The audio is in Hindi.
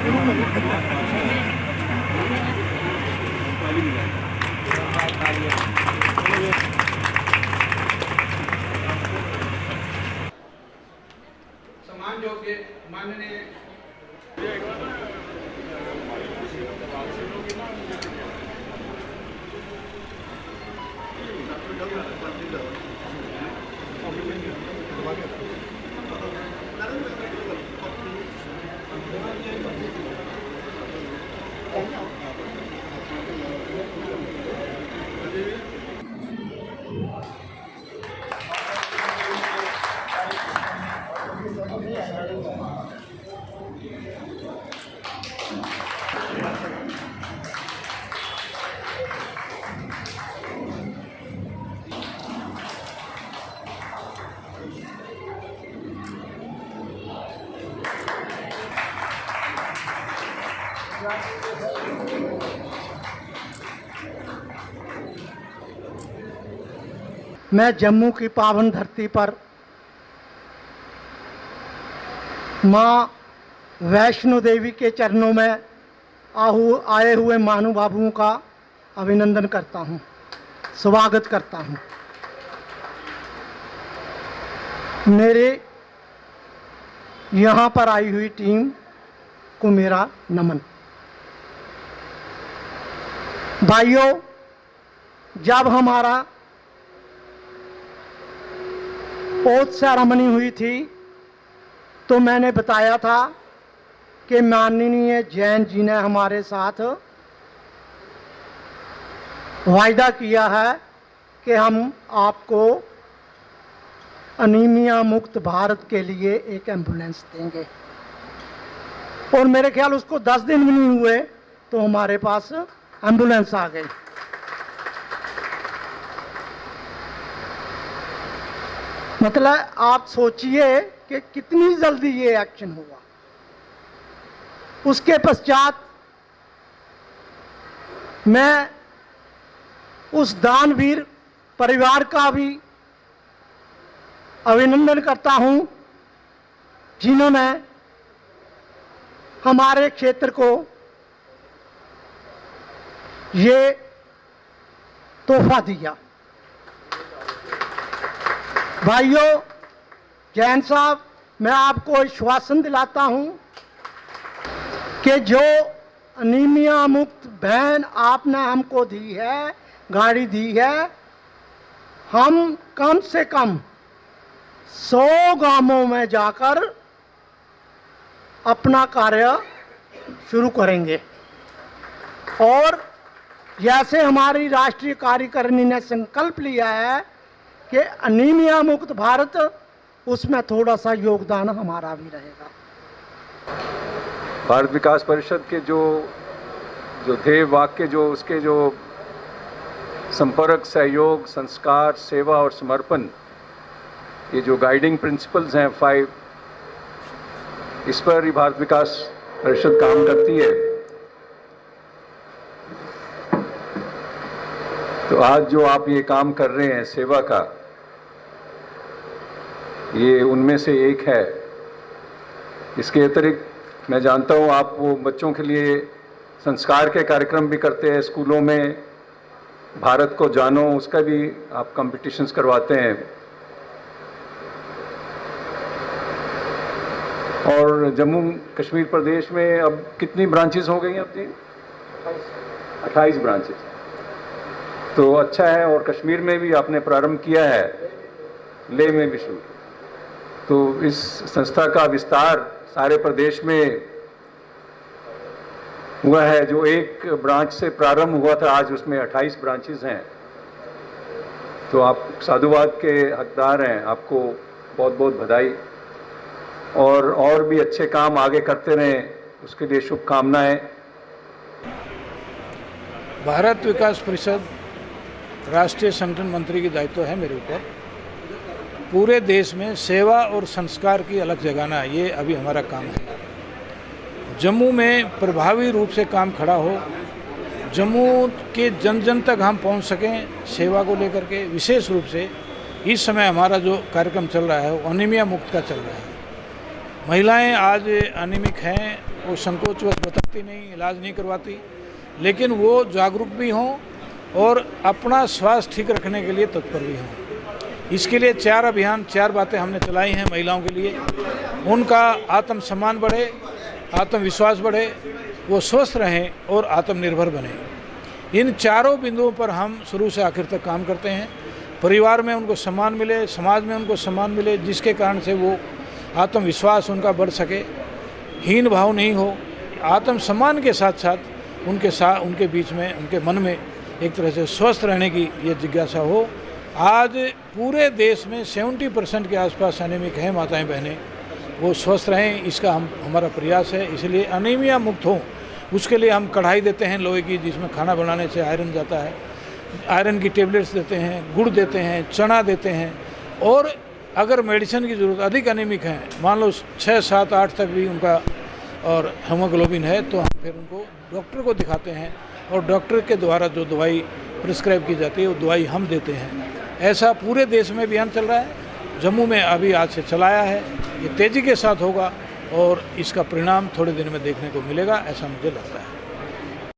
सम्मान योग्य माननीय मैं जम्मू की पावन धरती पर माँ वैष्णो देवी के चरणों में आए हुए महानुभावों का अभिनंदन करता हूँ, स्वागत करता हूँ। मेरे यहाँ पर आई हुई टीम को मेरा नमन। भाइयों, जब हमारा ओथ सेरेमनी हुई थी तो मैंने बताया था कि माननीय जैन जी ने हमारे साथ वायदा किया है कि हम आपको अनीमिया मुक्त भारत के लिए एक एम्बुलेंस देंगे। और मेरे ख्याल उसको 10 दिन भी नहीं हुए तो हमारे पास एम्बुलेंस आ गई। मतलब आप सोचिए कि कितनी जल्दी ये एक्शन हुआ। उसके पश्चात मैं उस दानवीर परिवार का भी अभिनंदन करता हूं जिन्होंने हमारे क्षेत्र को ये तोहफा दिया। भाइयों, जैन साहब, मैं आपको आश्वासन दिलाता हूं कि जो अनीमिया मुक्त वैन आपने हमको दी है, गाड़ी दी है, हम कम से कम 100 गांवों में जाकर अपना कार्य शुरू करेंगे। और जैसे हमारी राष्ट्रीय कार्यकारिणी ने संकल्प लिया है कि अनीमिया मुक्त भारत, उसमें थोड़ा सा योगदान हमारा भी रहेगा। भारत विकास परिषद के जो ध्येय वाक्य, जो उसके जो संपर्क, सहयोग, संस्कार, सेवा और समर्पण, ये जो गाइडिंग प्रिंसिपल्स हैं 5, इस पर ही भारत विकास परिषद काम करती है। तो आज जो आप ये काम कर रहे हैं सेवा का, ये उनमें से एक है। इसके अतिरिक्त मैं जानता हूँ आप वो बच्चों के लिए संस्कार के कार्यक्रम भी करते हैं स्कूलों में। भारत को जानो, उसका भी आप कॉम्पिटिशन्स करवाते हैं। और जम्मू कश्मीर प्रदेश में अब कितनी ब्रांचेस हो गई हैं अपनी? 28 ब्रांचेस। तो अच्छा है। और कश्मीर में भी आपने प्रारंभ किया है, लेह में भी शुरू। तो इस संस्था का विस्तार सारे प्रदेश में हुआ है। जो एक ब्रांच से प्रारंभ हुआ था, आज उसमें 28 ब्रांचेस हैं। तो आप साधुवाद के हकदार हैं। आपको बहुत बहुत बधाई, और भी अच्छे काम आगे करते रहें, उसके लिए शुभकामनाएं। भारत विकास परिषद राष्ट्रीय संगठन मंत्री की दायित्व है मेरे ऊपर। पूरे देश में सेवा और संस्कार की अलग जगाना, ये अभी हमारा काम है। जम्मू में प्रभावी रूप से काम खड़ा हो, जम्मू के जन जन तक हम पहुंच सकें सेवा को लेकर के। विशेष रूप से इस समय हमारा जो कार्यक्रम चल रहा है वो अनीमिया मुक्त का चल रहा है। महिलाएं आज अनिमिक हैं, वो संकोचवश बताती नहीं, इलाज नहीं करवाती, लेकिन वो जागरूक भी हों और अपना स्वास्थ्य ठीक रखने के लिए तत्पर भी हों। इसके लिए 4 अभियान, 4 बातें हमने चलाई हैं महिलाओं के लिए। उनका आत्मसम्मान बढ़े, आत्मविश्वास बढ़े, वो स्वस्थ रहें और आत्मनिर्भर बने। इन चारों बिंदुओं पर हम शुरू से आखिर तक काम करते हैं। परिवार में उनको सम्मान मिले, समाज में उनको सम्मान मिले, जिसके कारण से वो आत्मविश्वास उनका बढ़ सके, हीन भाव नहीं हो। आत्मसम्मान के साथ साथ उनके बीच में, उनके मन में एक तरह से स्वस्थ रहने की ये जिज्ञासा हो। आज पूरे देश में 70% के आसपास एनीमिक हैं माताएं बहनें, वो स्वस्थ रहें, इसका हमारा प्रयास है। इसलिए अनीमिया मुक्त हो, उसके लिए हम कढ़ाई देते हैं लोहे की, जिसमें खाना बनाने से आयरन जाता है। आयरन की टेबलेट्स देते हैं, गुड़ देते हैं, चना देते हैं। और अगर मेडिसिन की ज़रूरत, अधिक अनीमिक हैं, मान लो 6, 7, 8 तक भी उनका और हीमोग्लोबिन है, तो हम फिर उनको डॉक्टर को दिखाते हैं और डॉक्टर के द्वारा जो दवाई प्रिस्क्राइब की जाती है वो दवाई हम देते हैं। ऐसा पूरे देश में अभियान चल रहा है। जम्मू में अभी आज से चलाया है, ये तेज़ी के साथ होगा और इसका परिणाम थोड़े दिन में देखने को मिलेगा, ऐसा मुझे लगता है।